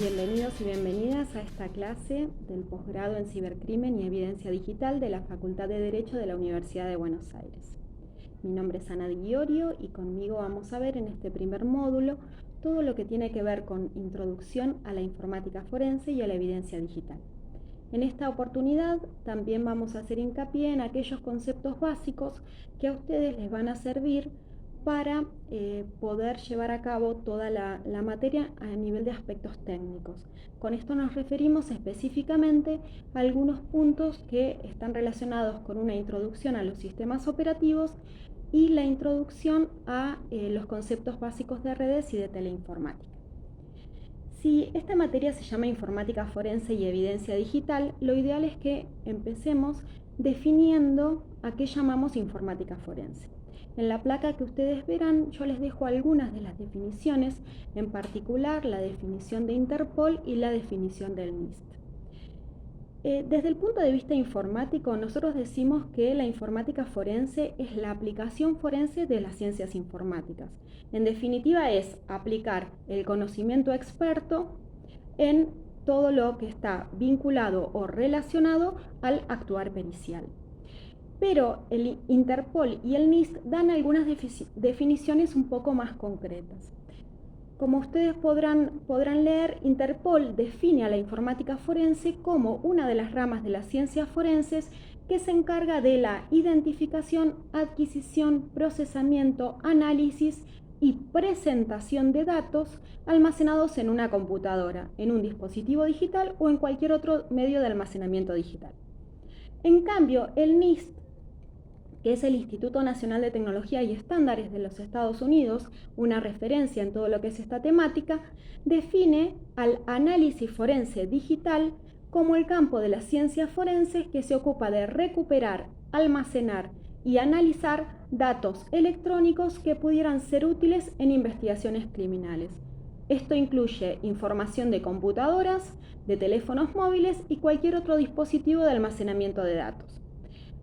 Bienvenidos y bienvenidas a esta clase del posgrado en Cibercrimen y Evidencia Digital de la Facultad de Derecho de la Universidad de Buenos Aires. Mi nombre es Ana Di Iorio y conmigo vamos a ver en este primer módulo todo lo que tiene que ver con introducción a la informática forense y a la evidencia digital. En esta oportunidad también vamos a hacer hincapié en aquellos conceptos básicos que a ustedes les van a servir para poder llevar a cabo toda la materia a nivel de aspectos técnicos. Con esto nos referimos específicamente a algunos puntos que están relacionados con una introducción a los sistemas operativos y la introducción a los conceptos básicos de redes y de teleinformática. Si esta materia se llama informática forense y evidencia digital, lo ideal es que empecemos definiendo a qué llamamos informática forense. En la placa que ustedes verán, yo les dejo algunas de las definiciones, en particular la definición de Interpol y la definición del NIST. Desde el punto de vista informático, nosotros decimos que la informática forense es la aplicación forense de las ciencias informáticas. En definitiva, es aplicar el conocimiento experto en todo lo que está vinculado o relacionado al actuar pericial. Pero el Interpol y el NIST dan algunas definiciones un poco más concretas. Como ustedes podrán leer, Interpol define a la informática forense como una de las ramas de las ciencias forenses que se encarga de la identificación, adquisición, procesamiento, análisis y presentación de datos almacenados en una computadora, en un dispositivo digital o en cualquier otro medio de almacenamiento digital. En cambio, el NIST, que es el Instituto Nacional de Tecnología y Estándares de los Estados Unidos, una referencia en todo lo que es esta temática, define al análisis forense digital como el campo de las ciencias forenses que se ocupa de recuperar, almacenar y analizar datos electrónicos que pudieran ser útiles en investigaciones criminales. Esto incluye información de computadoras, de teléfonos móviles y cualquier otro dispositivo de almacenamiento de datos.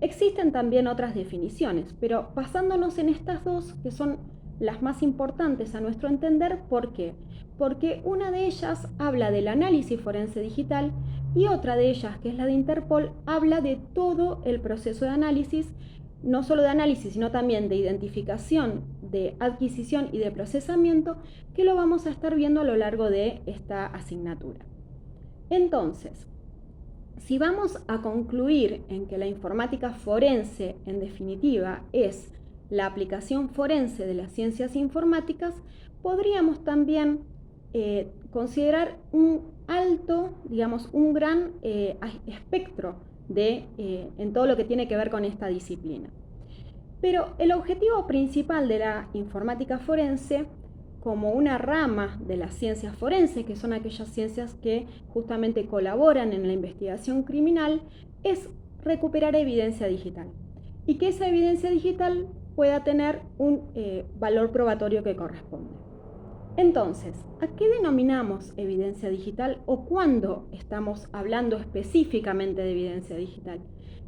Existen también otras definiciones, pero basándonos en estas dos, que son las más importantes a nuestro entender, ¿por qué? Porque una de ellas habla del análisis forense digital y otra de ellas, que es la de Interpol, habla de todo el proceso de análisis, no solo de análisis, sino también de identificación, de adquisición y de procesamiento, que lo vamos a estar viendo a lo largo de esta asignatura. Entonces, si vamos a concluir en que la informática forense, en definitiva, es la aplicación forense de las ciencias informáticas, podríamos también considerar un alto, digamos, un gran espectro en todo lo que tiene que ver con esta disciplina. Pero el objetivo principal de la informática forense, como una rama de las ciencias forenses, que son aquellas ciencias que justamente colaboran en la investigación criminal, es recuperar evidencia digital y que esa evidencia digital pueda tener un valor probatorio que corresponde. Entonces, ¿a qué denominamos evidencia digital o cuándo estamos hablando específicamente de evidencia digital?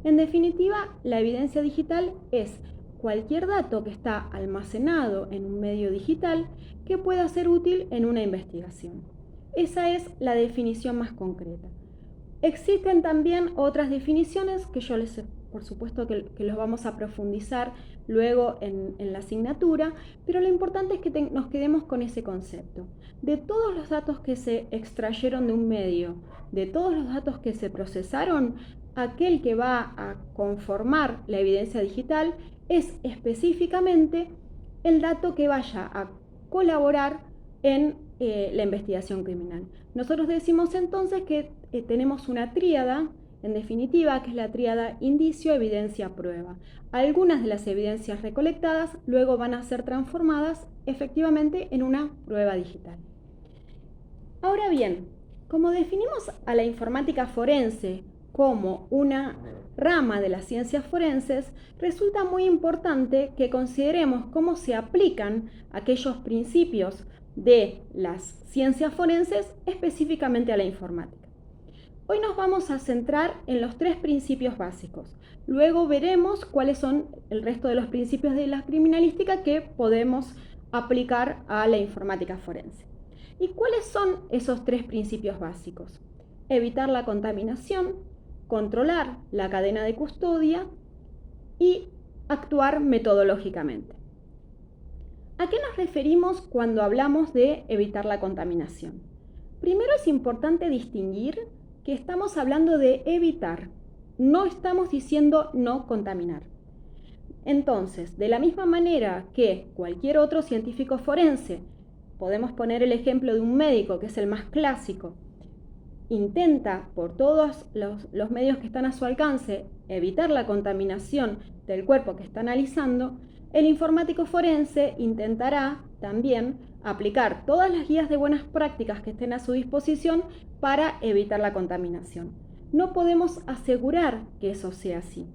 En definitiva, la evidencia digital es cualquier dato que está almacenado en un medio digital que pueda ser útil en una investigación. Esa es la definición más concreta. Existen también otras definiciones que yo por supuesto que los vamos a profundizar luego en la asignatura, pero lo importante es que nos quedemos con ese concepto. De todos los datos que se extrayeron de un medio, de todos los datos que se procesaron, aquel que va a conformar la evidencia digital es específicamente el dato que vaya a colaborar en la investigación criminal. Nosotros decimos entonces que tenemos una tríada, en definitiva, que es la tríada indicio, evidencia, prueba. Algunas de las evidencias recolectadas luego van a ser transformadas efectivamente en una prueba digital. Ahora bien, como definimos a la informática forense como una rama de las ciencias forenses, resulta muy importante que consideremos cómo se aplican aquellos principios de las ciencias forenses específicamente a la informática. Hoy nos vamos a centrar en los tres principios básicos. Luego veremos cuáles son el resto de los principios de la criminalística que podemos aplicar a la informática forense. ¿Y cuáles son esos 3 principios básicos? Evitar la contaminación, controlar la cadena de custodia y actuar metodológicamente. ¿A qué nos referimos cuando hablamos de evitar la contaminación? Primero es importante distinguir que estamos hablando de evitar, no estamos diciendo no contaminar. Entonces, de la misma manera que cualquier otro científico forense, podemos poner el ejemplo de un médico que es el más clásico, intenta por todos los medios que están a su alcance evitar la contaminación del cuerpo que está analizando, el informático forense intentará también aplicar todas las guías de buenas prácticas que estén a su disposición para evitar la contaminación. No podemos asegurar que eso sea así.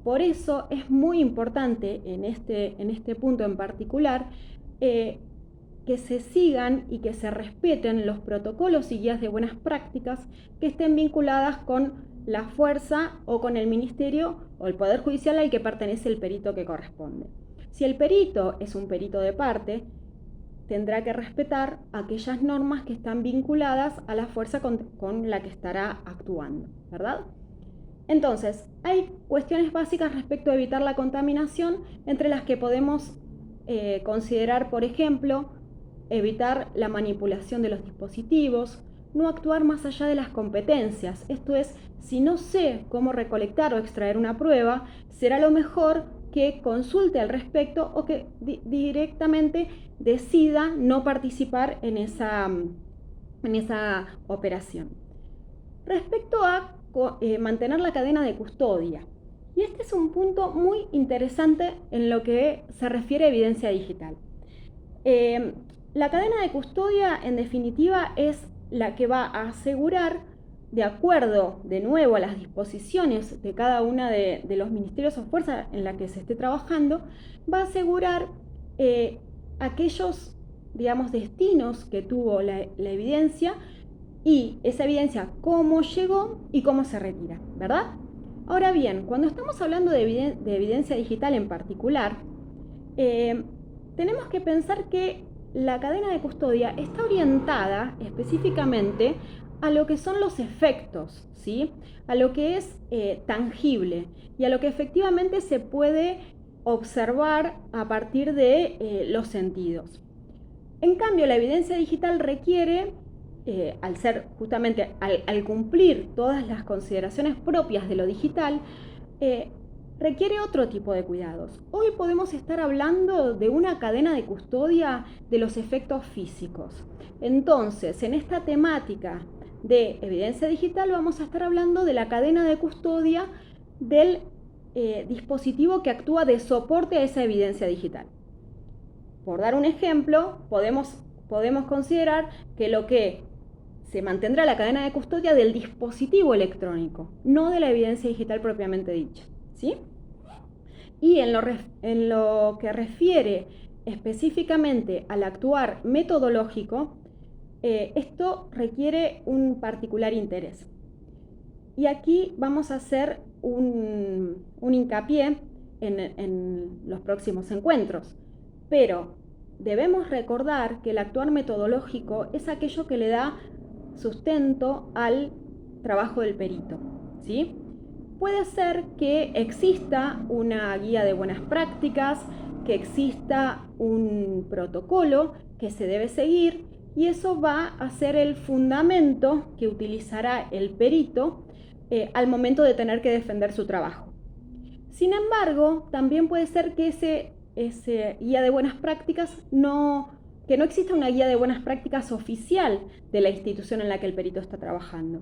Por eso es muy importante en este punto en particular que se sigan y que se respeten los protocolos y guías de buenas prácticas que estén vinculadas con la fuerza o con el ministerio o el Poder Judicial al que pertenece el perito que corresponde. Si el perito es un perito de parte, tendrá que respetar aquellas normas que están vinculadas a la fuerza con la que estará actuando, ¿verdad? Entonces, hay cuestiones básicas respecto a evitar la contaminación, entre las que podemos considerar, por ejemplo, evitar la manipulación de los dispositivos, no actuar más allá de las competencias. Esto es, si no sé cómo recolectar o extraer una prueba, será lo mejor que consulte al respecto o que directamente decida no participar en esa operación. Respecto a mantener la cadena de custodia. Y este es un punto muy interesante en lo que se refiere a evidencia digital. La cadena de custodia, en definitiva, es la que va a asegurar, de acuerdo, de nuevo, a las disposiciones de cada una de los ministerios o fuerzas en la que se esté trabajando, va a asegurar aquellos, digamos, destinos que tuvo la evidencia y esa evidencia cómo llegó y cómo se retira, ¿verdad? Ahora bien, cuando estamos hablando de evidencia digital en particular, tenemos que pensar que la cadena de custodia está orientada específicamente a lo que son los efectos, ¿sí? A lo que es tangible y a lo que efectivamente se puede observar a partir de los sentidos. En cambio, la evidencia digital requiere, al ser justamente, al cumplir todas las consideraciones propias de lo digital, requiere otro tipo de cuidados. Hoy podemos estar hablando de una cadena de custodia de los efectos físicos. Entonces, en esta temática de evidencia digital vamos a estar hablando de la cadena de custodia del dispositivo que actúa de soporte a esa evidencia digital. Por dar un ejemplo, podemos considerar que lo que se mantendrá la cadena de custodia del dispositivo electrónico, no de la evidencia digital propiamente dicha, ¿sí? Y en lo que refiere específicamente al actuar metodológico, esto requiere un particular interés. Y aquí vamos a hacer un hincapié en los próximos encuentros. Pero debemos recordar que el actuar metodológico es aquello que le da sustento al trabajo del perito, ¿sí? Puede ser que exista una guía de buenas prácticas, que exista un protocolo que se debe seguir y eso va a ser el fundamento que utilizará el perito al momento de tener que defender su trabajo. Sin embargo, también puede ser que ese guía de buenas prácticas que no exista una guía de buenas prácticas oficial de la institución en la que el perito está trabajando.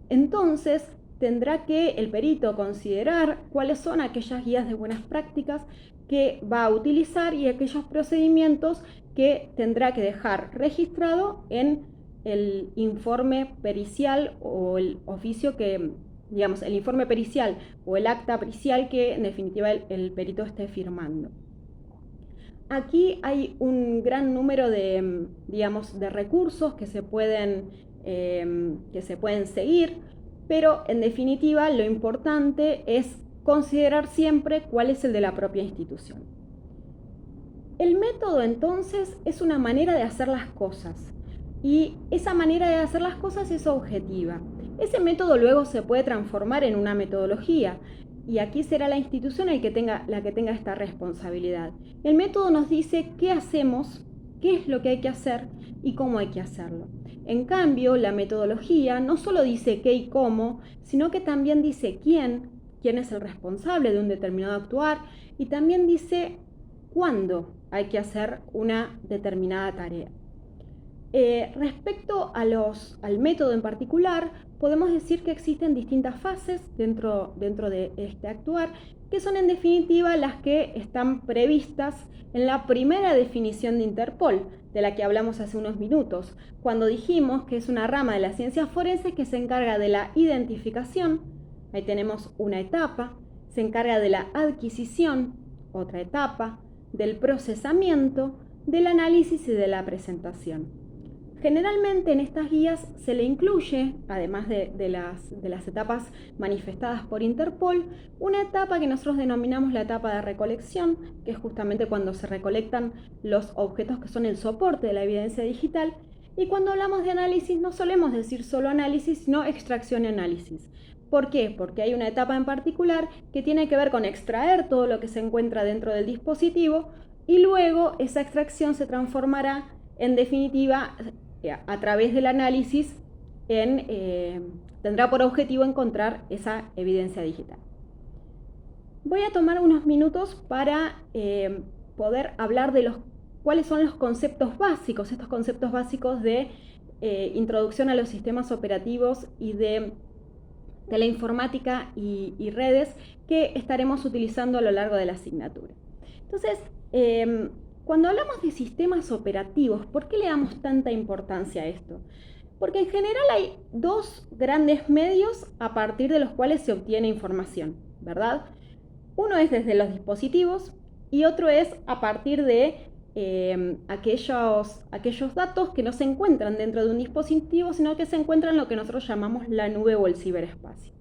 Entonces, tendrá que el perito considerar cuáles son aquellas guías de buenas prácticas que va a utilizar y aquellos procedimientos que tendrá que dejar registrado en el informe pericial o el oficio que, digamos, el informe pericial o el acta pericial que en definitiva el perito esté firmando. Aquí hay un gran número de, digamos, de recursos que se pueden seguir, pero en definitiva lo importante es considerar siempre cuál es el de la propia institución. El método entonces es una manera de hacer las cosas. y esa manera de hacer las cosas es objetiva. Ese método luego se puede transformar en una metodología y aquí será la institución la que tenga esta responsabilidad. El método nos dice qué hacemos, qué es lo que hay que hacer y cómo hay que hacerlo. En cambio, la metodología no solo dice qué y cómo, sino que también dice quién es el responsable de un determinado actuar y también dice cuándo hay que hacer una determinada tarea. Respecto al método en particular, podemos decir que existen distintas fases dentro de este actuar, que son en definitiva las que están previstas en la primera definición de Interpol, de la que hablamos hace unos minutos, cuando dijimos que es una rama de la ciencia forense que se encarga de la identificación, ahí tenemos una etapa, se encarga de la adquisición, otra etapa, del procesamiento, del análisis y de la presentación. Generalmente en estas guías se le incluye, además de las etapas manifestadas por Interpol, una etapa que nosotros denominamos la etapa de recolección, que es justamente cuando se recolectan los objetos que son el soporte de la evidencia digital. Y cuando hablamos de análisis no solemos decir solo análisis, sino extracción y análisis. ¿Por qué? Porque hay una etapa en particular que tiene que ver con extraer todo lo que se encuentra dentro del dispositivo y luego esa extracción se transformará en definitiva a través del análisis tendrá por objetivo encontrar esa evidencia digital. Voy a tomar unos minutos para poder hablar de cuáles son los conceptos básicos, estos conceptos básicos de introducción a los sistemas operativos y de la informática y redes que estaremos utilizando a lo largo de la asignatura. Entonces, cuando hablamos de sistemas operativos, ¿por qué le damos tanta importancia a esto? Porque en general hay dos grandes medios a partir de los cuales se obtiene información, ¿verdad? Uno es desde los dispositivos y otro es a partir de aquellos datos que no se encuentran dentro de un dispositivo, sino que se encuentran en lo que nosotros llamamos la nube o el ciberespacio.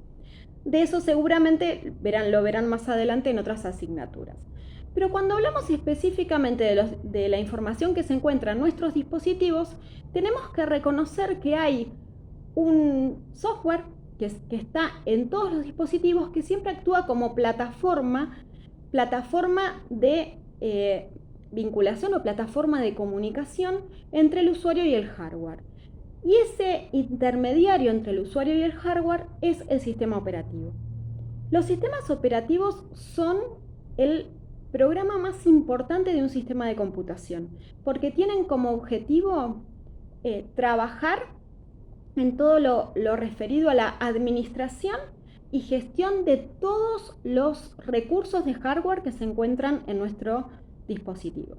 De eso seguramente lo verán más adelante en otras asignaturas. Pero cuando hablamos específicamente de la información que se encuentra en nuestros dispositivos, tenemos que reconocer que hay un software que está en todos los dispositivos que siempre actúa como plataforma de vinculación o plataforma de comunicación entre el usuario y el hardware. Y ese intermediario entre el usuario y el hardware es el sistema operativo. Los sistemas operativos son el programa más importante de un sistema de computación, porque tienen como objetivo trabajar en todo lo referido a la administración y gestión de todos los recursos de hardware que se encuentran en nuestro dispositivo.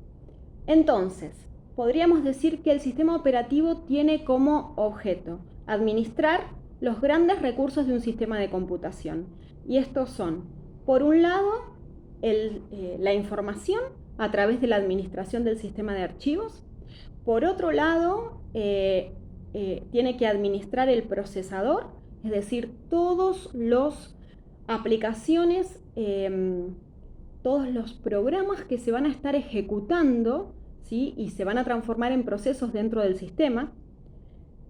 Entonces, podríamos decir que el sistema operativo tiene como objeto administrar los grandes recursos de un sistema de computación. Y estos son, por un lado, la información a través de la administración del sistema de archivos. Por otro lado, tiene que administrar el procesador, es decir, todas las aplicaciones, todos los programas que se van a estar ejecutando, ¿sí? Y se van a transformar en procesos dentro del sistema.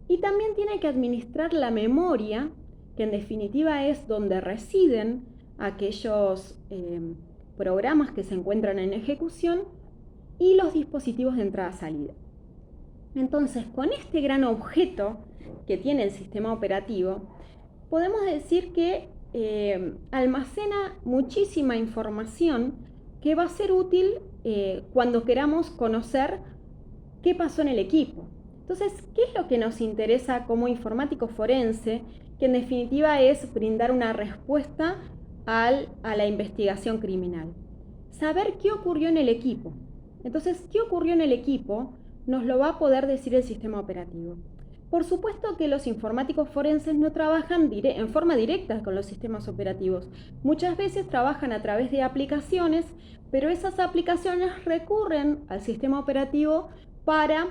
Y también tiene que administrar la memoria, que en definitiva es donde residen aquellos programas que se encuentran en ejecución y los dispositivos de entrada-salida. Entonces, con este gran objeto que tiene el sistema operativo, podemos decir que almacena muchísima información que va a ser útil cuando queramos conocer qué pasó en el equipo. Entonces, ¿qué es lo que nos interesa como informático forense? Que en definitiva es brindar una respuesta a la investigación criminal. Saber qué ocurrió en el equipo. Entonces, ¿qué ocurrió en el equipo? Nos lo va a poder decir el sistema operativo. Por supuesto que los informáticos forenses no trabajan en forma directa con los sistemas operativos. Muchas veces trabajan a través de aplicaciones, pero esas aplicaciones recurren al sistema operativo para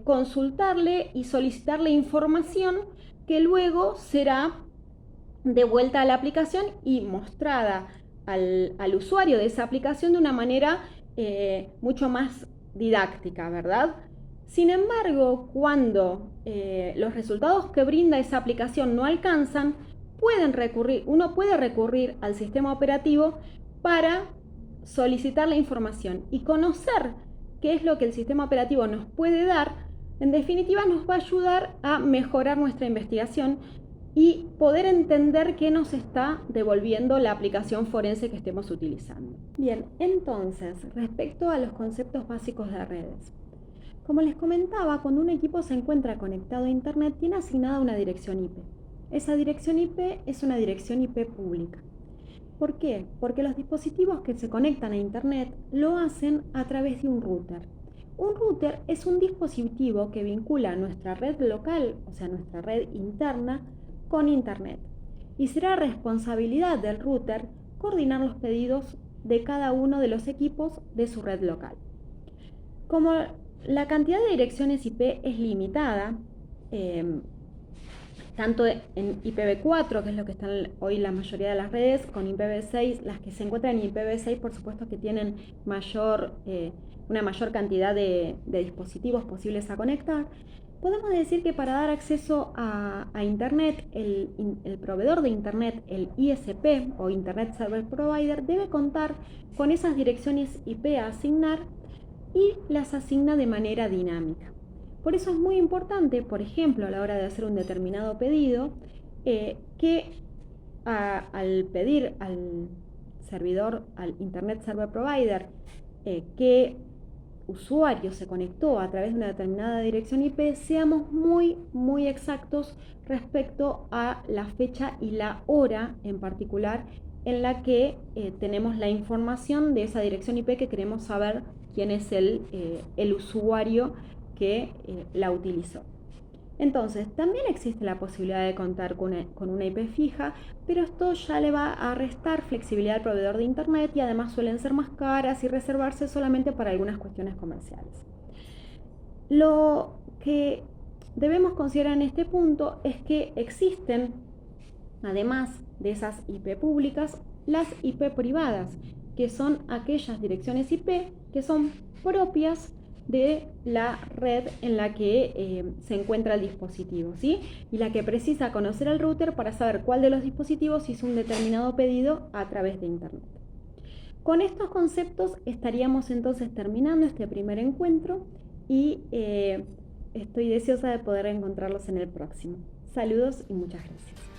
consultarle y solicitarle información que luego será devuelta a la aplicación y mostrada al usuario de esa aplicación de una manera mucho más didáctica, ¿verdad? Sin embargo, cuando los resultados que brinda esa aplicación no alcanzan, uno puede recurrir al sistema operativo para solicitar la información y conocer qué es lo que el sistema operativo nos puede dar. En definitiva, nos va a ayudar a mejorar nuestra investigación y poder entender qué nos está devolviendo la aplicación forense que estemos utilizando. Bien, entonces, respecto a los conceptos básicos de redes. Como les comentaba, cuando un equipo se encuentra conectado a Internet, tiene asignada una dirección IP. Esa dirección IP es una dirección IP pública. ¿Por qué? Porque los dispositivos que se conectan a Internet lo hacen a través de un router. Un router es un dispositivo que vincula nuestra red local, o sea, nuestra red interna, con Internet. Y será responsabilidad del router coordinar los pedidos de cada uno de los equipos de su red local. Como la cantidad de direcciones IP es limitada, tanto en IPv4, que es lo que están hoy la mayoría de las redes, con IPv6, las que se encuentran en IPv6 por supuesto que tienen una mayor cantidad de dispositivos posibles a conectar. Podemos decir que para dar acceso a Internet, el proveedor de Internet, el ISP o Internet Service Provider, debe contar con esas direcciones IP a asignar y las asigna de manera dinámica. Por eso es muy importante, por ejemplo, a la hora de hacer un determinado pedido, que al pedir al servidor, al Internet Server Provider, que usuario se conectó a través de una determinada dirección IP, seamos muy exactos respecto a la fecha y la hora en particular en la que tenemos la información de esa dirección IP que queremos saber quién es el usuario que la utilizó. Entonces, también existe la posibilidad de contar con una IP fija, pero esto ya le va a restar flexibilidad al proveedor de Internet y además suelen ser más caras y reservarse solamente para algunas cuestiones comerciales. Lo que debemos considerar en este punto es que existen, además de esas IP públicas, las IP privadas, que son aquellas direcciones IP que son propias de la red en la que se encuentra el dispositivo, ¿sí? Y la que precisa conocer el router para saber cuál de los dispositivos hizo un determinado pedido a través de Internet. Con estos conceptos estaríamos entonces terminando este primer encuentro y estoy deseosa de poder encontrarlos en el próximo. Saludos y muchas gracias.